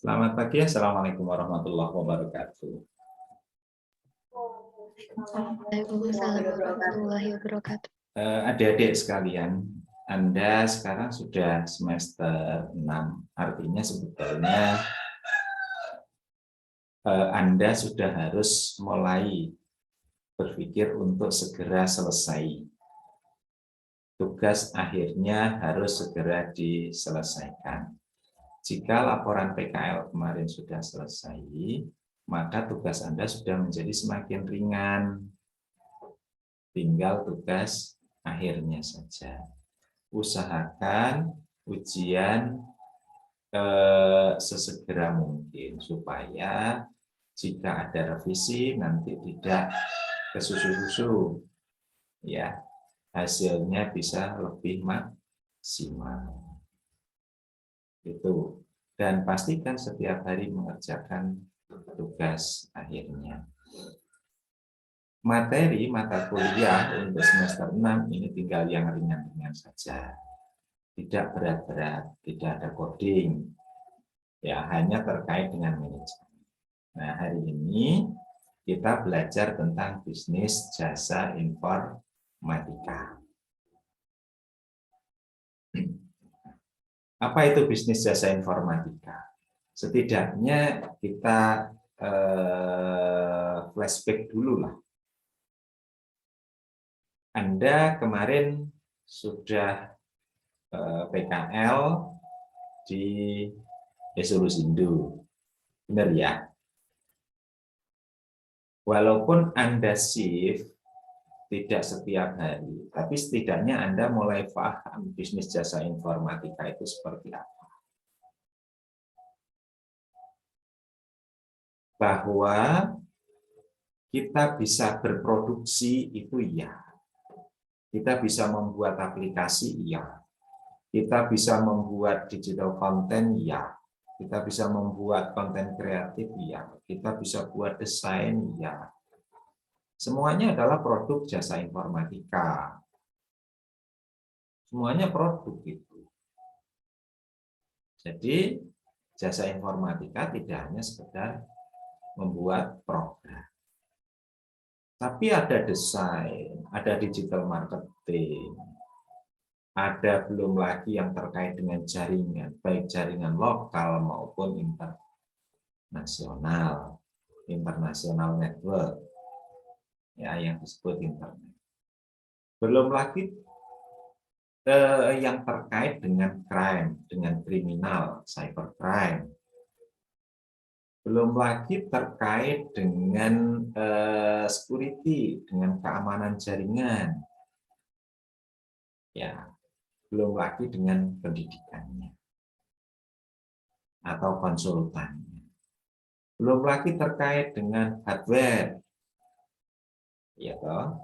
Selamat pagi, Assalamualaikum warahmatullahi wabarakatuh. Waalaikumsalam warahmatullahi wabarakatuh. Adik-adik sekalian, Anda sekarang sudah semester 6, artinya sebetulnya Anda sudah harus mulai berpikir untuk segera selesai. Tugas akhirnya harus segera diselesaikan. Jika laporan PKL kemarin sudah selesai, maka tugas Anda sudah menjadi semakin ringan. Tinggal tugas akhirnya saja. Usahakan ujian sesegera mungkin supaya jika ada revisi nanti tidak kesusu-susu, ya, hasilnya bisa lebih maksimal. Itu. Dan pastikan setiap hari mengerjakan tugas akhirnya. Materi mata kuliah untuk semester 6 ini tinggal yang ringan-ringan saja. Tidak berat-berat, tidak ada coding. Ya, hanya terkait dengan manajemen. Nah, hari ini kita belajar tentang bisnis jasa informatika. Apa itu bisnis jasa informatika? Setidaknya kita flashback dulu lah. Anda kemarin sudah PKL di Solusindo, benar ya? Walaupun Anda shift tidak setiap hari, tapi setidaknya Anda mulai paham bisnis jasa informatika itu seperti apa. Bahwa kita bisa berproduksi itu ya. Kita bisa membuat aplikasi ya. Kita bisa membuat digital content ya. Kita bisa membuat konten kreatif ya. Kita bisa buat desain ya. Semuanya adalah produk jasa informatika. Semuanya produk itu. Jadi jasa informatika tidak hanya sekedar membuat program. Tapi ada desain, ada digital marketing, ada belum lagi yang terkait dengan jaringan, baik jaringan lokal maupun internasional network, ya, yang disebut internet. Belum lagi yang terkait dengan crime, dengan kriminal, cybercrime. Belum lagi terkait dengan security, dengan keamanan jaringan. Ya, belum lagi dengan pendidikannya atau konsultannya. Belum lagi terkait dengan hardware. Ya toh?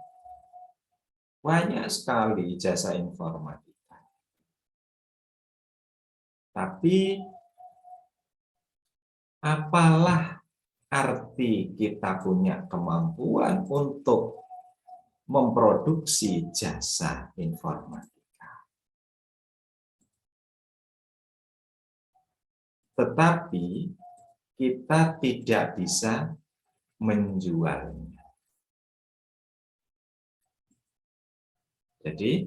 Banyak sekali jasa informatika. Tapi apalah arti kita punya kemampuan untuk memproduksi jasa informatika, tetapi kita tidak bisa menjualnya. Jadi,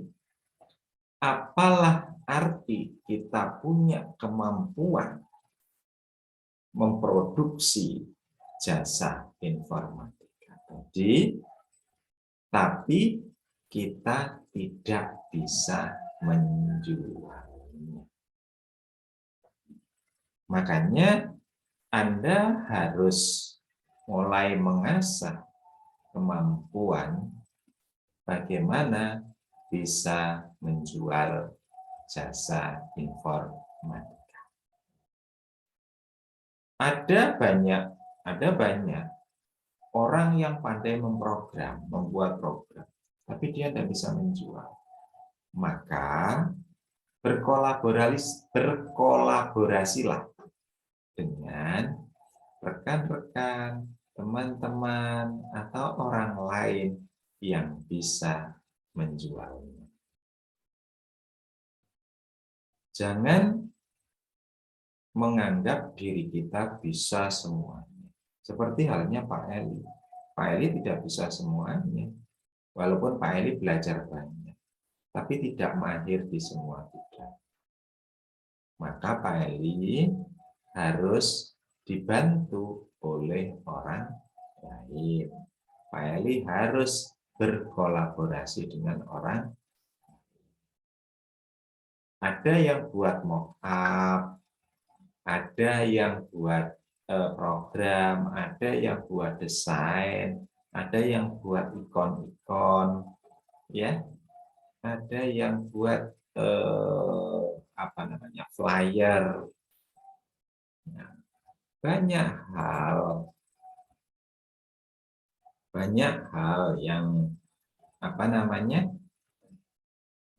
apalah arti kita punya kemampuan memproduksi jasa informatika tadi, tapi kita tidak bisa menjualnya. Makanya Anda harus mulai mengasah kemampuan bagaimana bisa menjual jasa informatika. Ada banyak orang yang pandai memprogram, membuat program, tapi dia tidak bisa menjual. Maka berkolaborasilah dengan rekan-rekan, teman-teman, atau orang lain yang bisa menjualnya. Jangan menganggap diri kita bisa semuanya. Seperti halnya Pak Eli. Pak Eli tidak bisa semuanya. Walaupun Pak Eli belajar banyak, tapi tidak mahir di semua bidang. Maka Pak Eli harus dibantu oleh orang lain. Pak Eli harus berkolaborasi dengan orang. Ada yang buat mock-up, ada yang buat program, ada yang buat desain, ada yang buat ikon-ikon, ya, ada yang buat flyer. Nah, banyak hal yang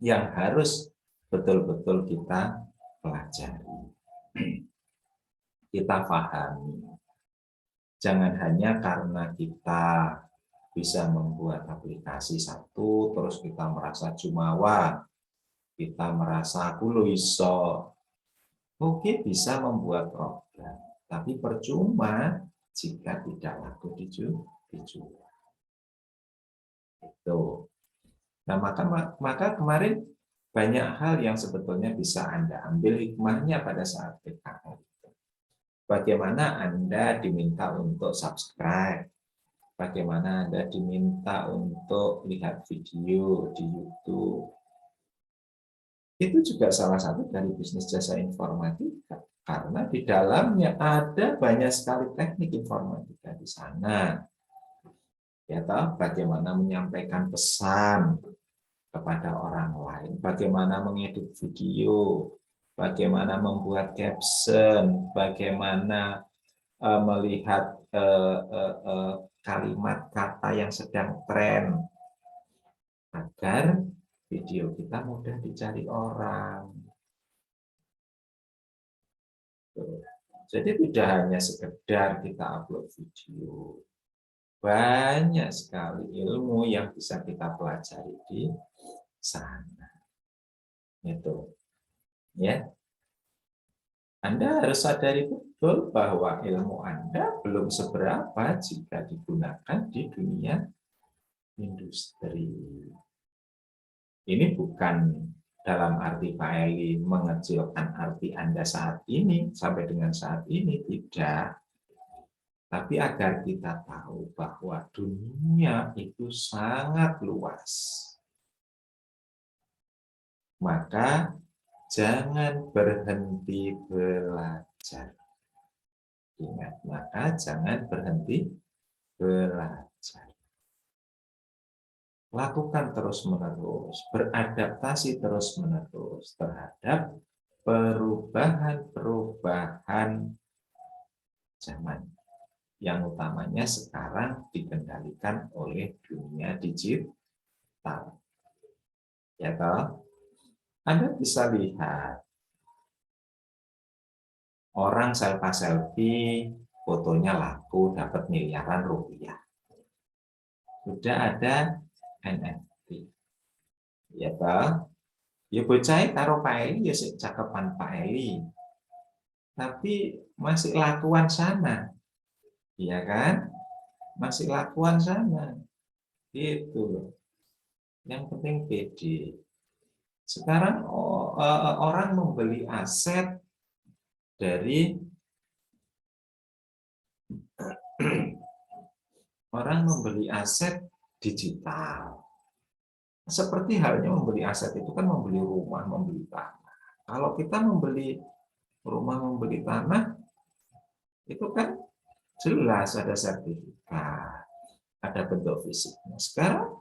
yang harus betul-betul kita pelajari, kita pahami. Jangan hanya karena kita bisa membuat aplikasi satu, terus kita merasa jumawa, kita merasa aku lo iso. Oke, bisa membuat program, tapi percuma jika tidak laku dijual. Itu. Nah, maka kemarin banyak hal yang sebetulnya bisa Anda ambil hikmahnya pada saat PKL. Bagaimana Anda diminta untuk subscribe, bagaimana Anda diminta untuk lihat video di YouTube. Itu juga salah satu dari bisnis jasa informatika, karena di dalamnya ada banyak sekali teknik informatika di sana. Ya toh, bagaimana menyampaikan pesan kepada orang lain, bagaimana mengedit video, bagaimana membuat caption, bagaimana melihat kalimat kata yang sedang tren agar video kita mudah dicari orang. Jadi tidak hanya sekedar kita upload video, banyak sekali ilmu yang bisa kita pelajari di sana. Itu, ya. Anda harus sadari betul bahwa ilmu Anda belum seberapa jika digunakan di dunia industri. Ini bukan dalam arti Pak Eli mengecilkan arti Anda saat ini sampai dengan saat ini, tidak. Tapi agar kita tahu bahwa dunia itu sangat luas. Maka jangan berhenti belajar. Ingat, maka jangan berhenti belajar. Lakukan terus-menerus, beradaptasi terus-menerus terhadap perubahan-perubahan zaman. Yang utamanya sekarang dikendalikan oleh dunia digital. Ya toh? Anda bisa lihat orang selfie, fotonya laku, dapat miliaran rupiah. Sudah ada NFT. Ya toh? Ya bocah karo Pak Eli ya cakepan Pak Eli. Tapi masih lakuan sana. Iya kan? Masih lakuan sana. Gitu loh. Yang penting pede. Sekarang orang membeli aset dari digital. Seperti halnya membeli aset itu kan membeli rumah, membeli tanah. Kalau kita membeli rumah, membeli tanah, itu kan jelas ada sertifikat, ada bentuk fisiknya. Sekarang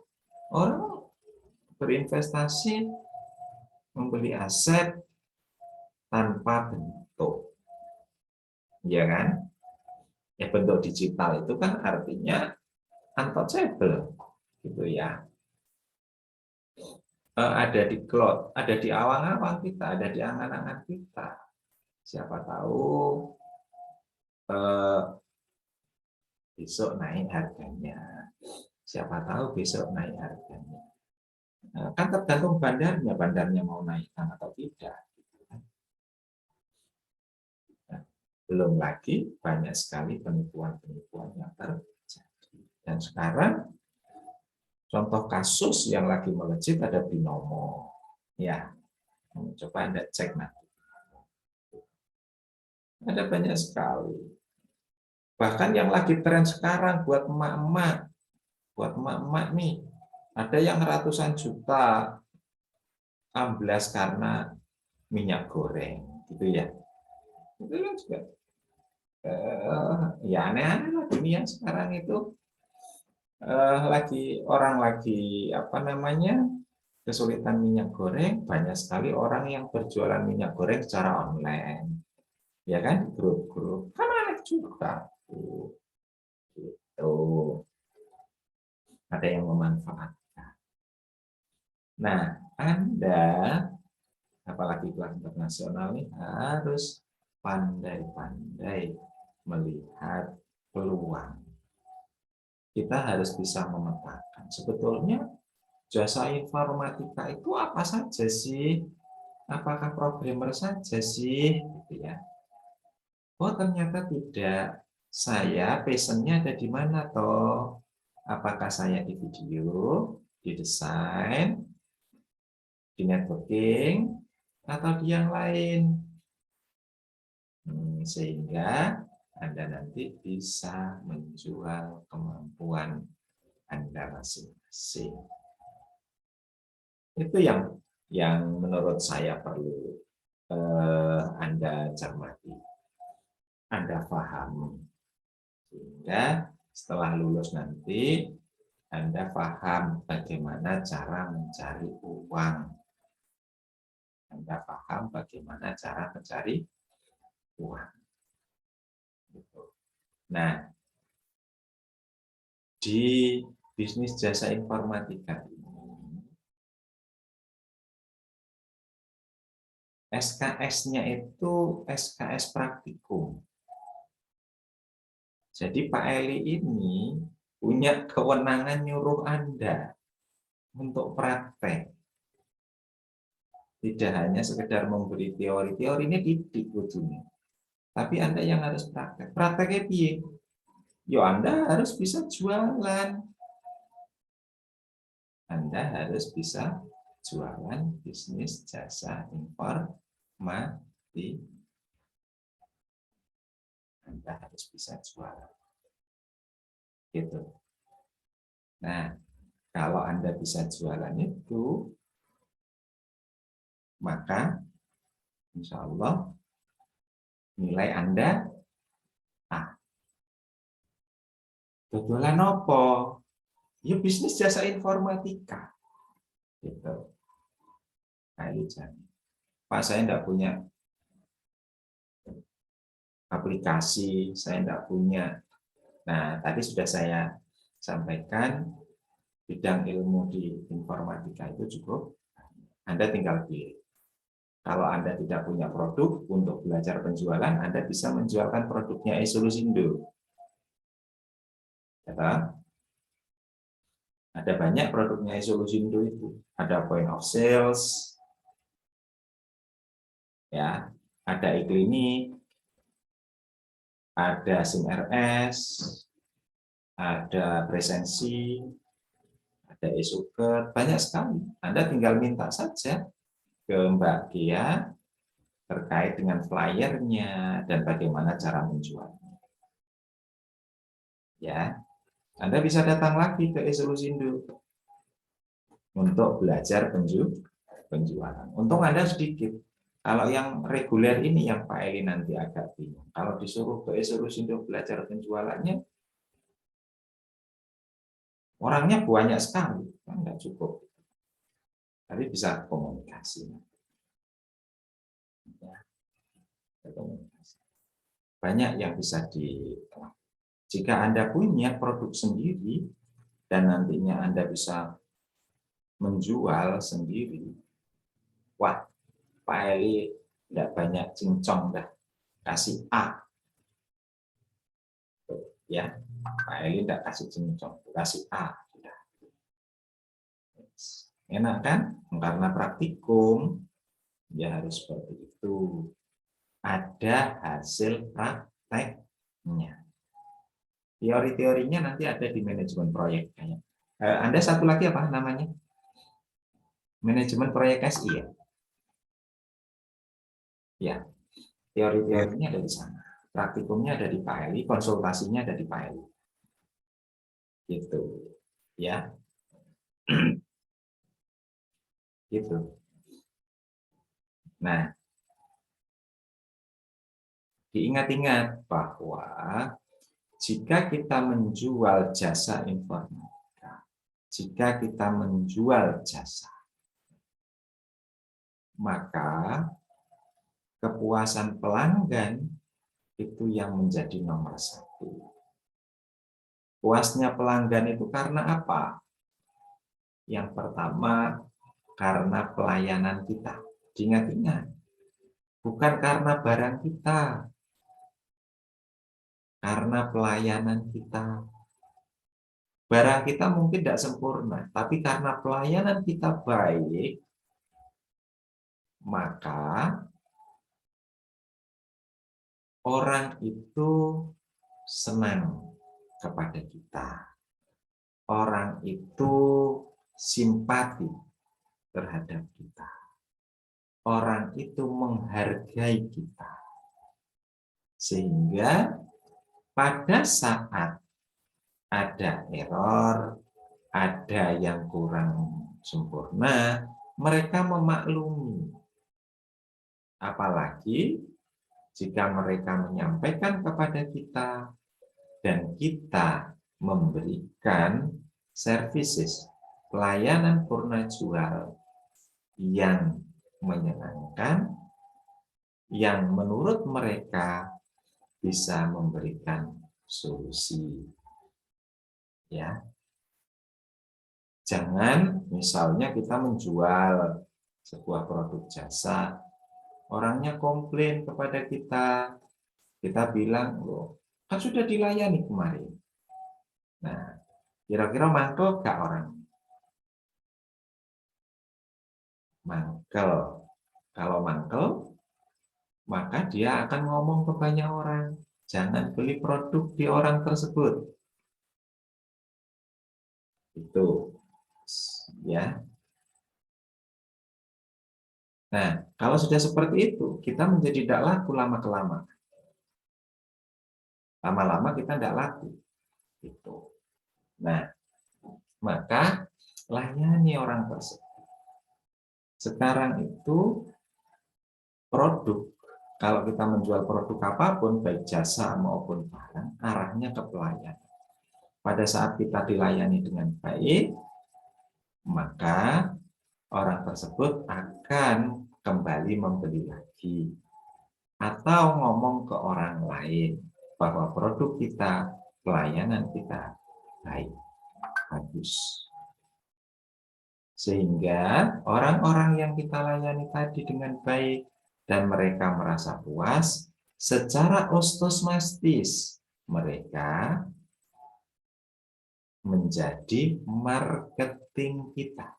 orang berinvestasi membeli aset tanpa bentuk, ya kan? Ya, bentuk digital itu kan artinya untouchable, gitu ya. Ada di cloud, ada di awang-awang kita, ada di angan-angan kita. Siapa tahu besok naik harganya. Siapa tahu besok naik harganya. Kan tergantung bandarnya mau naikkan atau tidak. Belum lagi banyak sekali penipuan-penipuan yang terjadi. Dan sekarang contoh kasus yang lagi melejit ada binomo. Ya, coba Anda cek nanti. Ada banyak sekali. Bahkan yang lagi tren sekarang buat emak-emak nih, ada yang ratusan juta amblas karena minyak goreng, gitu ya. Itu kan juga ya aneh-aneh lah dunia sekarang itu. Orang lagi apa namanya kesulitan minyak goreng, banyak sekali orang yang berjualan minyak goreng secara online, ya kan, grup-grup kan aneh juga tuh, gitu. Ada yang memanfaatkan. Nah, Anda apalagi kelas internasional nih harus pandai-pandai melihat peluang. Kita harus bisa memetakan sebetulnya jasa informatika itu apa saja sih? Apakah programmer saja sih? Gitu ya. Oh ternyata tidak. Saya passionnya ada di mana toh? Apakah saya di video, di desain, di networking, atau di yang lain? Sehingga Anda nanti bisa menjual kemampuan Anda masing-masing. Itu yang menurut saya perlu Anda cermati, Anda pahami, sehingga setelah lulus nanti Anda paham bagaimana cara mencari uang, Anda paham bagaimana cara mencari uang. Nah, di bisnis jasa informatika ini SKS-nya itu SKS praktikum. Jadi Pak Eli ini punya kewenangan nyuruh Anda untuk praktek. Tidak hanya sekedar memberi teori. Teori ini didik ujungnya. Tapi Anda yang harus praktek. Prakteknya piye? Yo Anda harus bisa jualan. Anda harus bisa jualan bisnis jasa informatika. Anda harus bisa jualan. Gitu. Nah, kalau Anda bisa jualan itu, maka insya Allah nilai Anda jualan apa? Ya bisnis jasa informatika. Gitu. Pak, saya tidak punya aplikasi, saya tidak punya. Nah, tadi sudah saya sampaikan, bidang ilmu di informatika itu cukup. Anda tinggal pilih. Kalau Anda tidak punya produk untuk belajar penjualan, Anda bisa menjualkan produknya eSolusindo. Ada banyak produknya eSolusindo itu. Ada point of sales, ya, ada e-klinik, ada SIM-RS, ada presensi, ada e-suket, banyak sekali. Anda tinggal minta saja ke Mbak Gia terkait dengan flyernya dan bagaimana cara menjualnya. Ya, Anda bisa datang lagi ke eSolusindo untuk belajar penjualan. Untung Anda sedikit. Kalau yang reguler ini yang Pak Eli nanti agak bingung. Kalau disuruh ke eSolusindo belajar penjualannya, orangnya banyak sekali, kan nggak cukup. Tapi bisa komunikasi. Ya, komunikasi. Banyak yang bisa jika Anda punya produk sendiri dan nantinya Anda bisa menjual sendiri, wah, Pak Eli tidak banyak cincong dah, kasih A. Ya, Pak Eli tidak kasih cincong, kasih A. Enak kan? Karena praktikum, ya harus seperti itu. ada hasil prakteknya. Teori-teorinya nanti ada di manajemen proyek. Anda satu lagi apa namanya? Manajemen proyek SI ya? Ya, teori-teorinya ada di sana. Praktikumnya ada di Pak Eli, konsultasinya ada di Pak Eli. Gitu. Ya. Gitu. Nah, diingat-ingat bahwa jika kita menjual jasa informatika, jika kita menjual jasa, maka kepuasan pelanggan itu yang menjadi nomor satu. Puasnya pelanggan itu karena apa? Yang pertama, karena pelayanan kita. Ingat-ingat, bukan karena barang kita, karena pelayanan kita. Barang kita mungkin tidak sempurna, tapi karena pelayanan kita baik, maka orang itu senang kepada kita. Orang itu simpati terhadap kita. Orang itu menghargai kita. Sehingga pada saat ada error, ada yang kurang sempurna, mereka memaklumi. Apalagi jika mereka menyampaikan kepada kita dan kita memberikan services, pelayanan purna jual yang menyenangkan, yang menurut mereka bisa memberikan solusi. Ya, jangan misalnya kita menjual sebuah produk jasa, orangnya komplain kepada kita bilang, loh, kan sudah dilayani kemarin. Nah, kira-kira mangkel gak orang? Mangkel. Kalau mangkel, maka dia akan ngomong ke banyak orang. Jangan beli produk di orang tersebut. Itu. Ya. Nah, kalau sudah seperti itu, kita menjadi tidak laku lama-kelamaan. Lama-lama kita tidak laku. Itu. Nah, maka layani orang tersebut. Sekarang itu produk, kalau kita menjual produk apapun, baik jasa maupun barang, arahnya ke pelayanan. Pada saat kita dilayani dengan baik, maka orang tersebut akan kembali membeli lagi. Atau ngomong ke orang lain bahwa produk kita, pelayanan kita baik, bagus. Sehingga orang-orang yang kita layani tadi dengan baik dan mereka merasa puas, secara otomatis mereka menjadi marketing kita.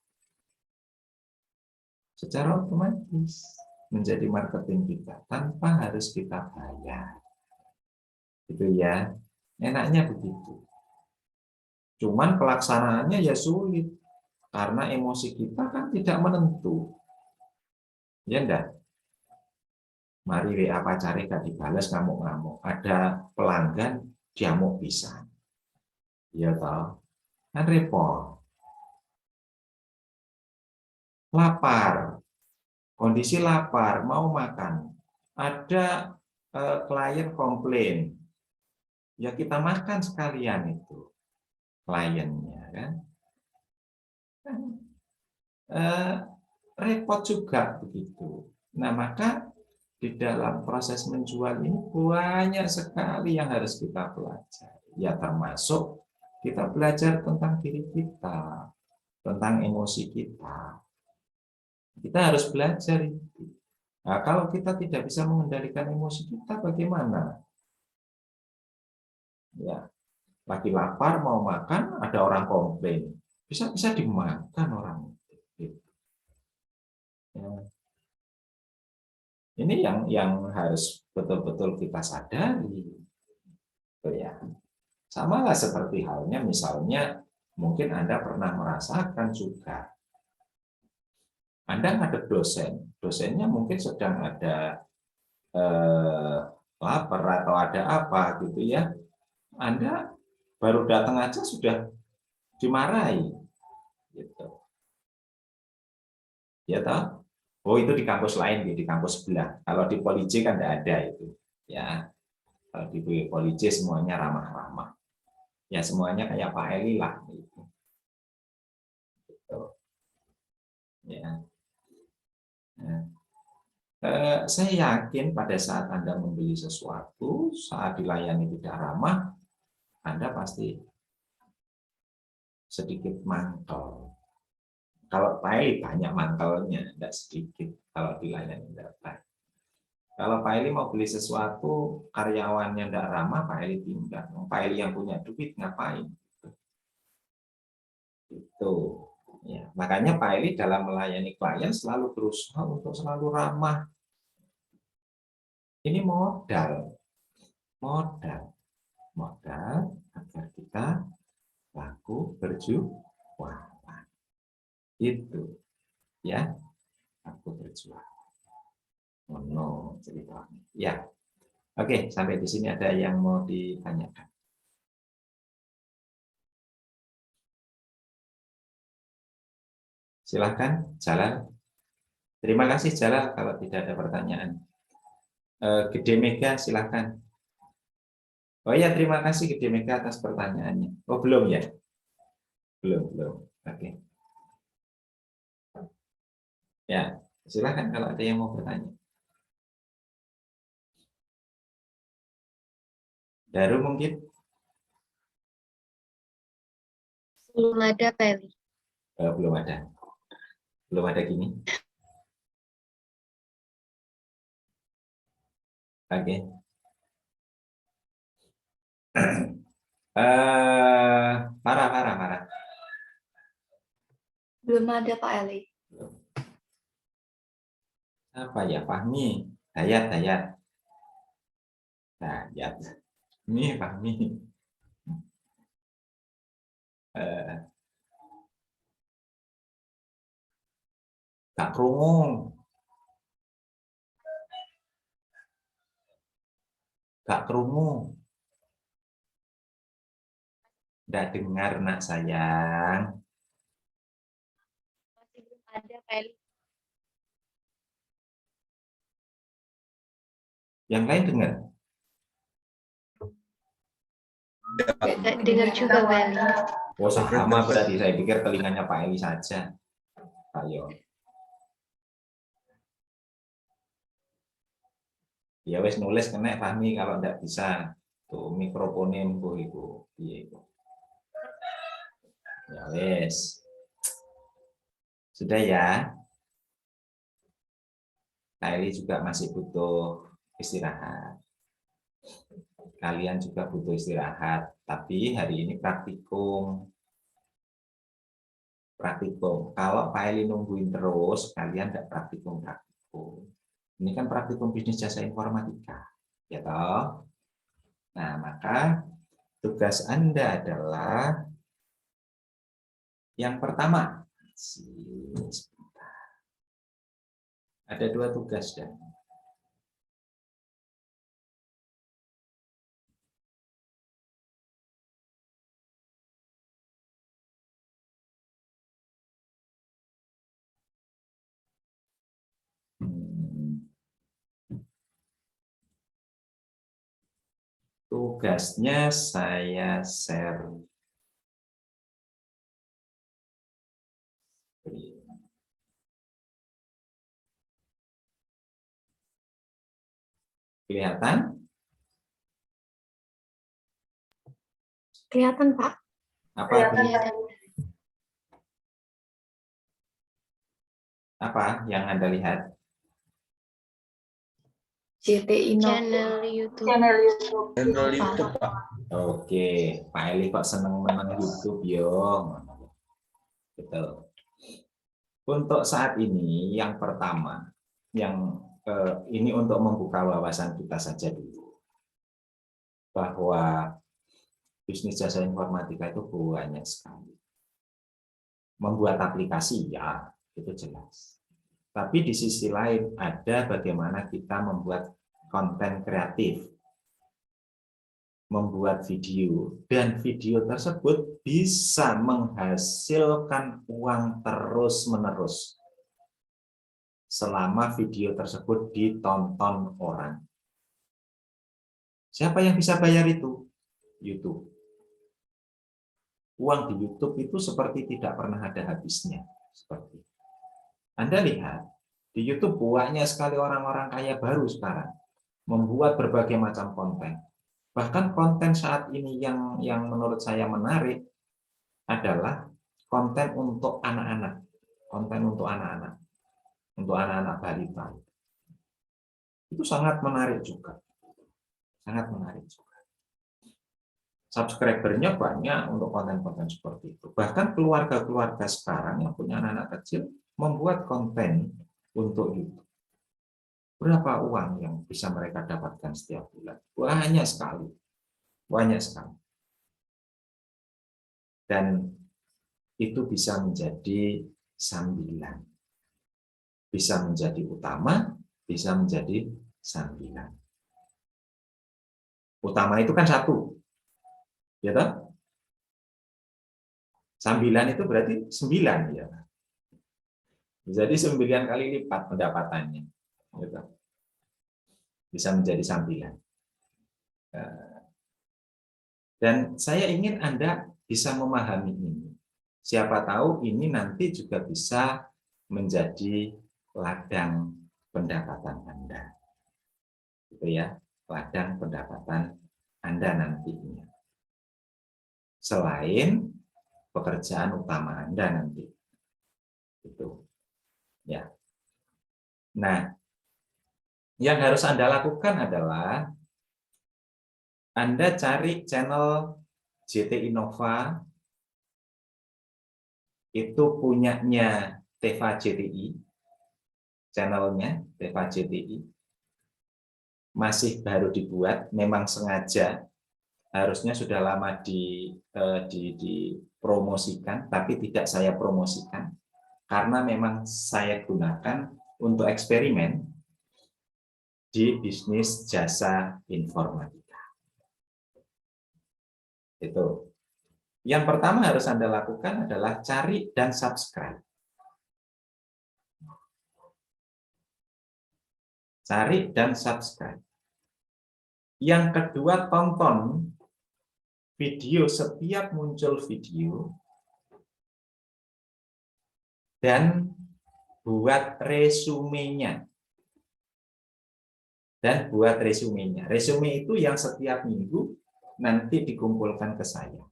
Secara otomatis menjadi marketing kita tanpa harus kita bayar. Itu ya, enaknya begitu. Cuman pelaksanaannya ya sulit karena emosi kita kan tidak menentu. Ya enggak? Mari WA pacare gak dibalas ngamuk-ngamuk. Ada pelanggan dia mau pisah. Ya toh, kan repot. Lapar, kondisi lapar, mau makan. Ada klien komplain, ya kita makan sekalian itu kliennya kan. Repot juga begitu. Nah, maka di dalam proses menjual ini banyak sekali yang harus kita pelajari. Ya termasuk kita belajar tentang diri kita, tentang emosi kita. Kita harus belajar itu. Nah, kalau kita tidak bisa mengendalikan emosi kita, bagaimana? Ya, lagi lapar mau makan, ada orang komplain, bisa dimakan orang itu. Ya. Ini yang harus betul-betul kita sadari. Ya. Sama lah seperti halnya misalnya mungkin Anda pernah merasakan juga. Anda ngadep dosen, dosennya mungkin sedang ada lapar atau ada apa gitu ya. Anda baru datang aja sudah dimarahi. Gitu. Ya toh? Oh itu di kampus lain, di kampus sebelah. Kalau di Polij kan tidak ada itu. Ya, kalau di Polij semuanya ramah-ramah. Ya semuanya kayak Pak Eli lah. Gitu. Gitu. Ya. Nah, saya yakin pada saat Anda membeli sesuatu, saat dilayani tidak ramah, Anda pasti sedikit mantel. Kalau Pak Eli banyak mantelnya, tidak sedikit kalau dilayani tidak baik. Kalau Pak Eli mau beli sesuatu, karyawannya tidak ramah, Pak Eli tinggal. Pak Eli yang punya duit ngapain? Itu. Ya, makanya Pak Eli dalam melayani klien selalu berusaha untuk selalu ramah. Ini modal agar kita laku berjualan. Itu, ya, aku berjualan. Oh no, ceritanya. Ya, oke, sampai di sini ada yang mau ditanyakan. Silahkan, Jalal. Terima kasih, Jalal, kalau tidak ada pertanyaan. Gede Mega, silahkan. Oh ya, terima kasih Gede Mega atas pertanyaannya. Oh, belum ya? Belum. Oke. Ya, silahkan kalau ada yang mau bertanya. Daru mungkin? Belum ada, Pak Eli. Belum ada. Belum ada gini. Oke. Parah. Belum ada Pak Eli. Apa ya, Fahmi? Dayat. Ini Fahmi. Gak kerungu. Nggak dengar, nak sayang. Masih belum ada Pak Eli. Yang lain dengar? Nggak dengar juga, Pak Eli. Oh, sama berarti. Saya pikir telinganya Pak Eli saja. Ayo. Ya wes nulis kena Fahmi kalau enggak bisa. Tuh mikrofonnya mbuh iku. Piye iku. Ya wes. Sudah ya. Eli juga masih butuh istirahat. Kalian juga butuh istirahat, tapi hari ini praktikum. Kalau Pak Eli nungguin terus, kalian enggak praktikum. Ini kan praktikum bisnis jasa informatika, ya toh? Nah, maka tugas Anda adalah yang pertama. Ada 2 tugas dan tugasnya saya share. Kelihatan? Kelihatan Pak. Apa? Apa yang Anda lihat? JTI Channel YouTube. Channel YouTube, Pak. Oke, Pak Eli kok seneng menang YouTube yo. Betul. Untuk saat ini yang pertama, yang ini untuk membuka wawasan kita saja dulu, bahwa bisnis jasa informatika itu banyak sekali. Membuat aplikasi, ya, itu jelas. Tapi di sisi lain ada bagaimana kita membuat konten kreatif, membuat video, dan video tersebut bisa menghasilkan uang terus-menerus selama video tersebut ditonton orang. Siapa yang bisa bayar itu? YouTube. Uang di YouTube itu seperti tidak pernah ada habisnya. Seperti Anda lihat, di YouTube banyak sekali orang-orang kaya baru sekarang membuat berbagai macam konten. Bahkan konten saat ini yang menurut saya menarik adalah konten untuk anak-anak. Konten untuk anak-anak. Untuk anak-anak balita. Itu sangat menarik juga. Sangat menarik juga. Subscribernya banyak untuk konten-konten seperti itu. Bahkan keluarga-keluarga sekarang yang punya anak-anak kecil membuat konten untuk YouTube. Berapa uang yang bisa mereka dapatkan setiap bulan? Banyak sekali. Banyak sekali. Dan itu bisa menjadi sambilan. Bisa menjadi utama, bisa menjadi sambilan. Utama itu kan satu. Ya toh? Sambilan itu berarti 9, ya. Jadi 9 kali lipat pendapatannya. Gitu. Bisa menjadi sambilan. Dan saya ingin Anda bisa memahami ini. Siapa tahu ini nanti juga bisa menjadi ladang pendapatan Anda. Gitu ya, ladang pendapatan Anda nantinya. Selain pekerjaan utama Anda nanti. Itu. Ya. Nah, yang harus Anda lakukan adalah Anda cari channel JT Innova, itu punyanya Teva JTI, channelnya Teva JTI, masih baru dibuat, memang sengaja, harusnya sudah lama dipromosikan, tapi tidak saya promosikan, karena memang saya gunakan untuk eksperimen di bisnis jasa informatika. Itu. Yang pertama harus Anda lakukan adalah cari dan subscribe. Cari dan subscribe. Yang kedua, tonton video setiap muncul video dan buat resumenya. Dan buat resumenya. Resume itu yang setiap minggu nanti dikumpulkan ke saya.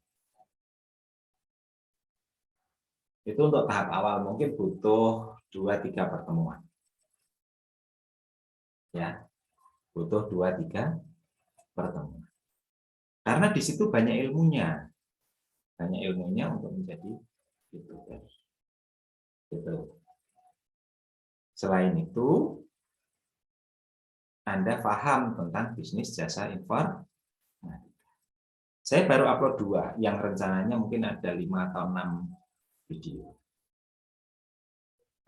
Itu untuk tahap awal, mungkin butuh 2-3 pertemuan. Ya, butuh 2-3 pertemuan. Karena di situ banyak ilmunya. Banyak ilmunya untuk menjadi YouTuber. Gitu. Selain itu, Anda paham tentang bisnis jasa informatika. Saya baru upload 2, yang rencananya mungkin ada 5 atau 6 video.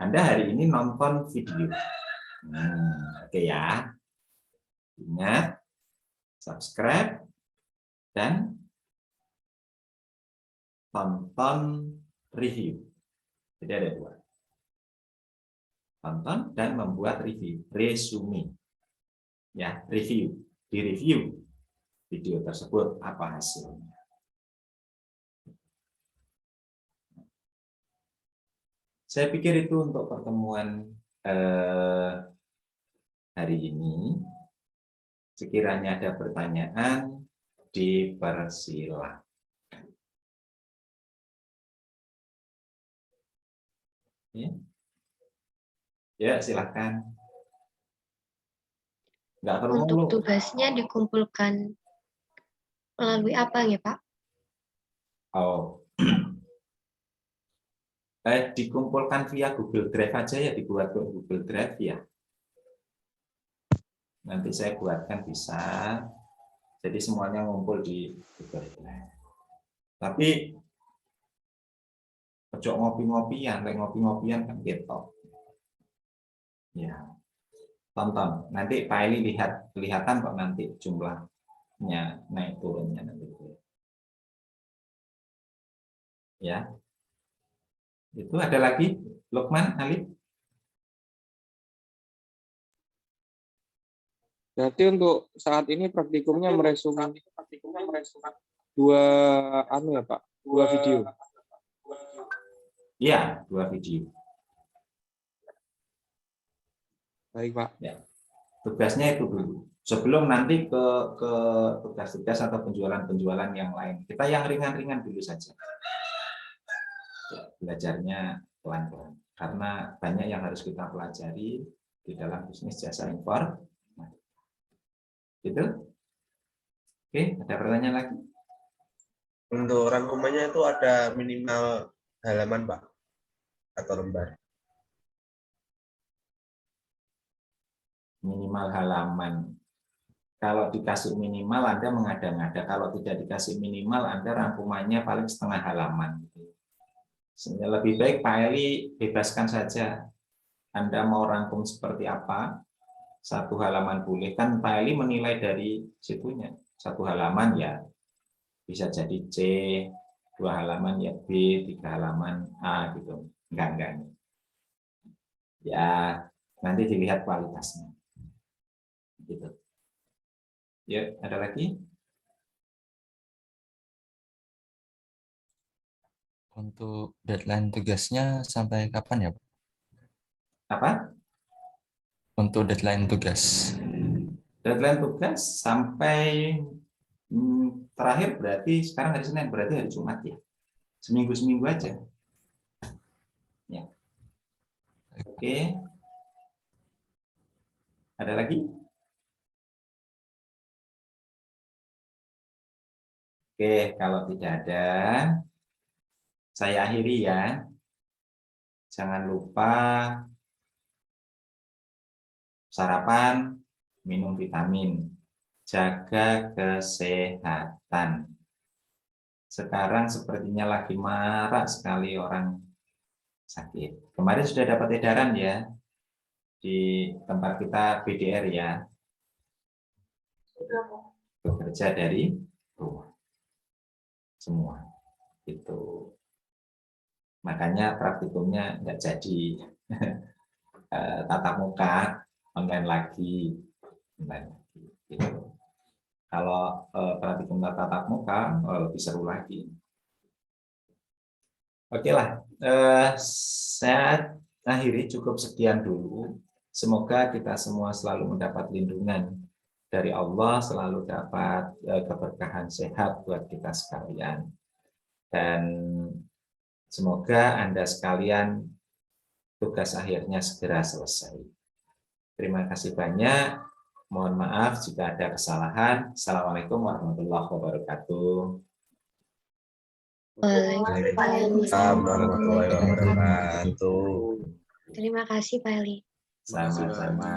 Anda hari ini nonton video. Oke ya. Ingat, subscribe dan tonton review. Jadi ada 2. Tonton dan membuat review, resume. Ya, review. Di-review video tersebut apa hasilnya. Saya pikir itu untuk pertemuan hari ini. Sekiranya ada pertanyaan, dipersilakan. Ya, silakan. Nggak perlu Untuk mulu. tugasnya dikumpulkan melalui apa ya, Pak? Oh. Dikumpulkan via Google Drive aja ya, dibuat ke Google Drive ya. Nanti saya buatkan bisa. Jadi semuanya ngumpul di Google Drive. Tapi ojo ngopi-ngopian, ngopi-ngopian kan gitu. Ya, tonton. Nanti Pak Eli kelihatan kok nanti jumlahnya naik turunnya nanti. Ya. Itu ada lagi Lukman, Ali? Berarti untuk saat ini praktikumnya meresum dua ya Pak, dua video. Iya, 2 video. Baik Pak. Ya. Tugasnya itu dulu. Sebelum nanti ke tugas-tugas atau penjualan-penjualan yang lain. Kita yang ringan-ringan dulu saja. Belajarnya pelan-pelan. Karena banyak yang harus kita pelajari di dalam bisnis jasa impor. Gitu. Oke, ada pertanyaan lagi? Untuk rangkumannya itu ada minimal halaman, Pak, atau lembar? Minimal halaman. Kalau dikasih minimal, Anda mengada-ngada. Kalau tidak dikasih minimal, Anda rangkumannya paling setengah halaman. Sehingga lebih baik Pak Eli bebaskan saja. Anda mau rangkum seperti apa? 1 halaman boleh. Kan Pak Eli menilai dari situnya. 1 halaman ya bisa jadi C, 2 halaman ya B, 3 halaman A gitu. Enggak. Ya, nanti dilihat kualitasnya. Gitu. Ya, ada lagi? Untuk deadline tugasnya sampai kapan ya, Pak? Apa? Untuk deadline tugas. Deadline tugas sampai terakhir berarti sekarang hari Senin, berarti hari Jumat ya. Seminggu aja. Ya. Oke. Ada lagi? Oke, kalau tidak ada, saya akhiri ya. Jangan lupa sarapan, minum vitamin, jaga kesehatan. Sekarang sepertinya lagi marak sekali orang sakit. Kemarin sudah dapat edaran ya di tempat kita BDR ya. Bekerja dari rumah. Semua. Itu. Makanya praktikumnya nggak jadi tatap muka, online lagi. Gitu. Kalau praktikum tatap muka lebih seru lagi. Oke lah, saya akhiri cukup sekian dulu. Semoga kita semua selalu mendapat lindungan dari Allah, selalu dapat keberkahan sehat buat kita sekalian. Dan semoga Anda sekalian tugas akhirnya segera selesai. Terima kasih banyak. Mohon maaf jika ada kesalahan. Assalamualaikum warahmatullahi wabarakatuh. Waalaikumsalam warahmatullahi wabarakatuh. Terima kasih Pak Eli. Sama-sama.